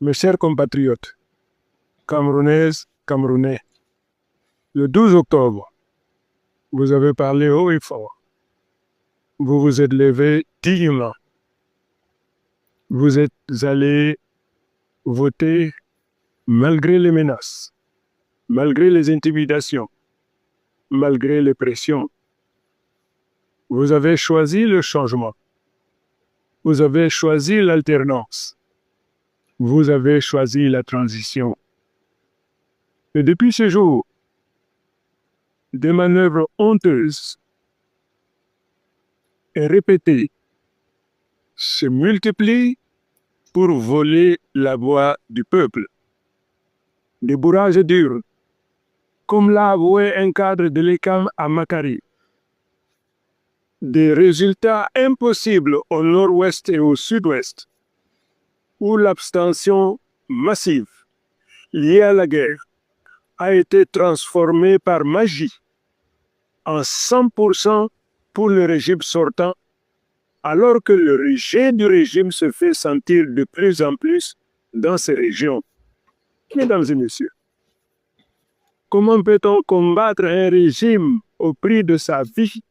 Mes chers compatriotes, Camerounaises, Camerounais, le 12 octobre, vous avez parlé haut et fort. Vous vous êtes levés dignement. Vous êtes allés voter malgré les menaces, malgré les intimidations, malgré les pressions. Vous avez choisi le changement. Vous avez choisi l'alternance. Vous avez choisi la transition. Et depuis ce jour, des manœuvres honteuses et répétées se multiplient pour voler la voix du peuple. Des bourrages durs, comme l'a avoué un cadre de l'ECAM à Makari. Des résultats impossibles au nord-ouest et au sud-ouest, où l'abstention massive liée à la guerre a été transformée par magie en 100% pour le régime sortant, alors que le rejet du régime se fait sentir de plus en plus dans ces régions. Mesdames et messieurs, comment peut-on combattre un régime au prix de sa vie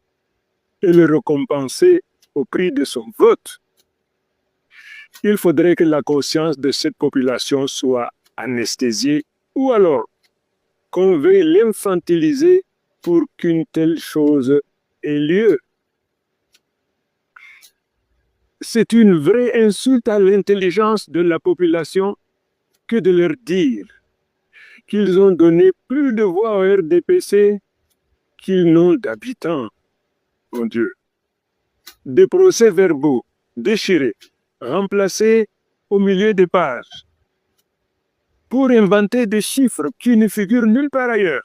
et le récompenser au prix de son vote? Il faudrait que la conscience de cette population soit anesthésiée ou alors qu'on veuille l'infantiliser pour qu'une telle chose ait lieu. C'est une vraie insulte à l'intelligence de la population que de leur dire qu'ils ont donné plus de voix au RDPC qu'ils n'ont d'habitants. Mon Dieu. Des procès-verbaux déchirés, remplacés au milieu des pages, pour inventer des chiffres qui ne figurent nulle part ailleurs,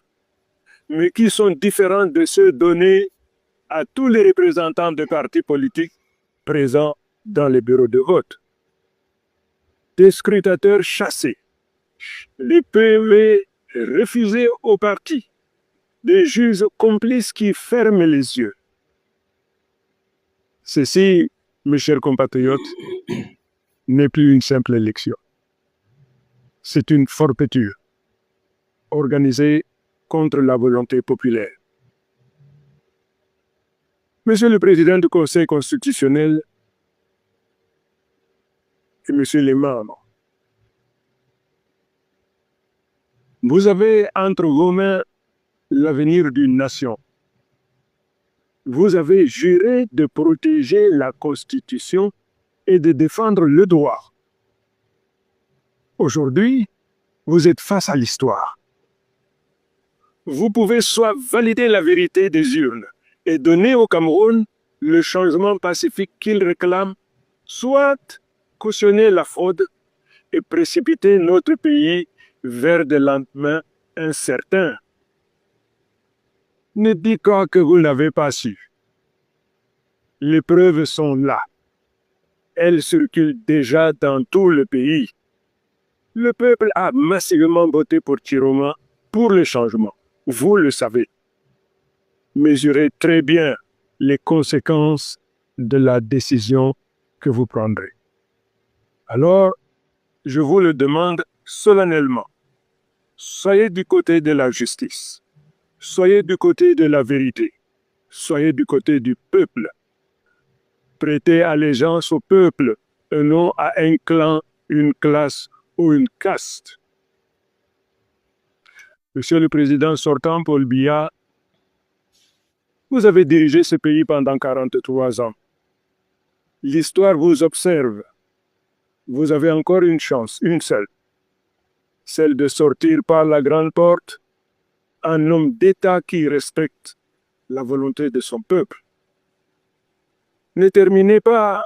mais qui sont différents de ceux donnés à tous les représentants des partis politiques présents dans les bureaux de vote. Des scrutateurs chassés, les PME refusés aux partis, des juges complices qui ferment les yeux. Ceci, mes chers compatriotes, n'est plus une simple élection. C'est une forfaiture organisée contre la volonté populaire. Monsieur le Président du Conseil constitutionnel et Monsieur les membres, vous avez entre vos mains l'avenir d'une nation. Vous avez juré de protéger la Constitution et de défendre le droit. Aujourd'hui, vous êtes face à l'histoire. Vous pouvez soit valider la vérité des urnes et donner au Cameroun le changement pacifique qu'il réclame, soit cautionner la fraude et précipiter notre pays vers des lendemains incertains. Ne dites pas que vous n'avez pas su. Les preuves sont là. Elles circulent déjà dans tout le pays. Le peuple a massivement voté pour Chiroma pour le changement. Vous le savez. Mesurez très bien les conséquences de la décision que vous prendrez. Alors, je vous le demande solennellement. Soyez du côté de la justice. Soyez du côté de la vérité. Soyez du côté du peuple. Prêtez allégeance au peuple et non à un clan, une classe ou une caste. Monsieur le Président sortant Paul Biya, vous avez dirigé ce pays pendant 43 ans. L'histoire vous observe. Vous avez encore une chance, une seule. Celle de sortir par la grande porte un homme d'État qui respecte la volonté de son peuple. Ne terminez pas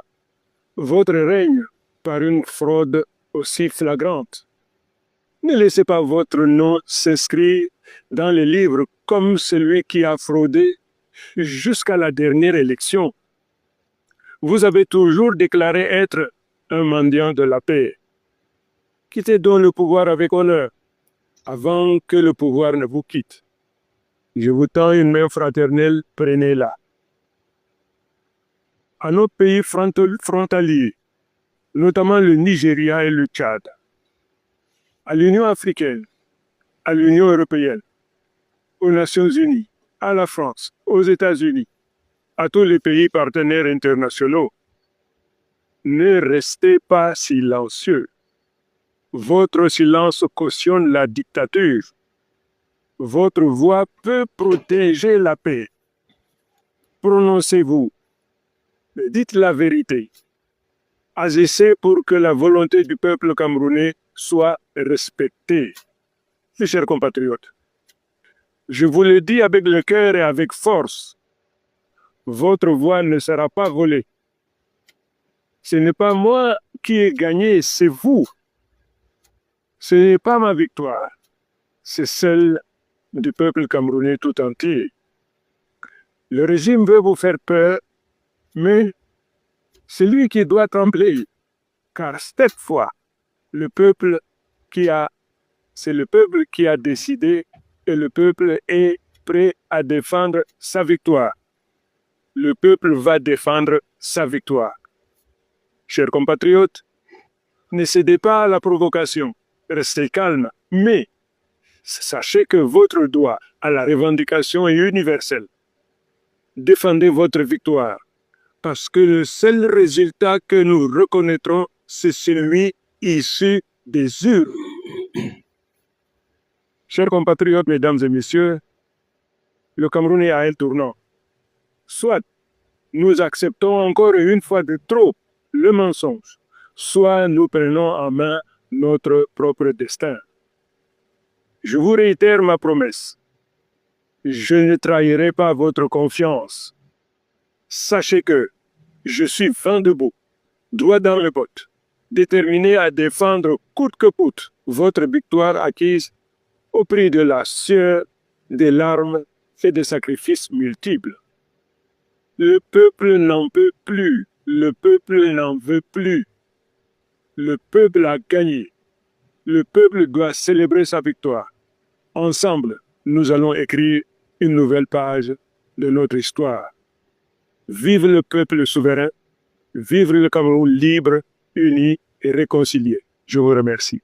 votre règne par une fraude aussi flagrante. Ne laissez pas votre nom s'inscrire dans les livres comme celui qui a fraudé jusqu'à la dernière élection. Vous avez toujours déclaré être un mendiant de la paix. Quittez donc le pouvoir avec honneur avant que le pouvoir ne vous quitte. Je vous tends une main fraternelle, prenez-la. À nos pays frontaliers, notamment le Nigeria et le Tchad, à l'Union africaine, à l'Union européenne, aux Nations unies, à la France, aux États-Unis, à tous les pays partenaires internationaux. Ne restez pas silencieux. Votre silence cautionne la dictature. Votre voix peut protéger la paix. Prononcez-vous. Dites la vérité. Agissez pour que la volonté du peuple camerounais soit respectée. Mes chers compatriotes, je vous le dis avec le cœur et avec force, votre voix ne sera pas volée. Ce n'est pas moi qui ai gagné, c'est vous. Ce n'est pas ma victoire, c'est celle du peuple camerounais tout entier. Le régime veut vous faire peur, mais c'est lui qui doit trembler, car cette fois, c'est le peuple qui a décidé et le peuple est prêt à défendre sa victoire. Le peuple va défendre sa victoire. Chers compatriotes, ne cédez pas à la provocation, restez calme, mais sachez que votre droit à la revendication est universel. Défendez votre victoire, parce que le seul résultat que nous reconnaîtrons, c'est celui issu des urnes. Chers compatriotes, mesdames et messieurs, le Cameroun est à un tournant. Soit nous acceptons encore une fois de trop le mensonge, soit nous prenons en main notre propre destin. Je vous réitère ma promesse. Je ne trahirai pas votre confiance. Sachez que je suis vent debout, droit dans le bottes, déterminé à défendre coûte que coûte votre victoire acquise au prix de la sueur, des larmes et des sacrifices multiples. Le peuple n'en peut plus. Le peuple n'en veut plus. Le peuple a gagné. Le peuple doit célébrer sa victoire. Ensemble, nous allons écrire une nouvelle page de notre histoire. Vive le peuple souverain. Vive le Cameroun libre, uni et réconcilié. Je vous remercie.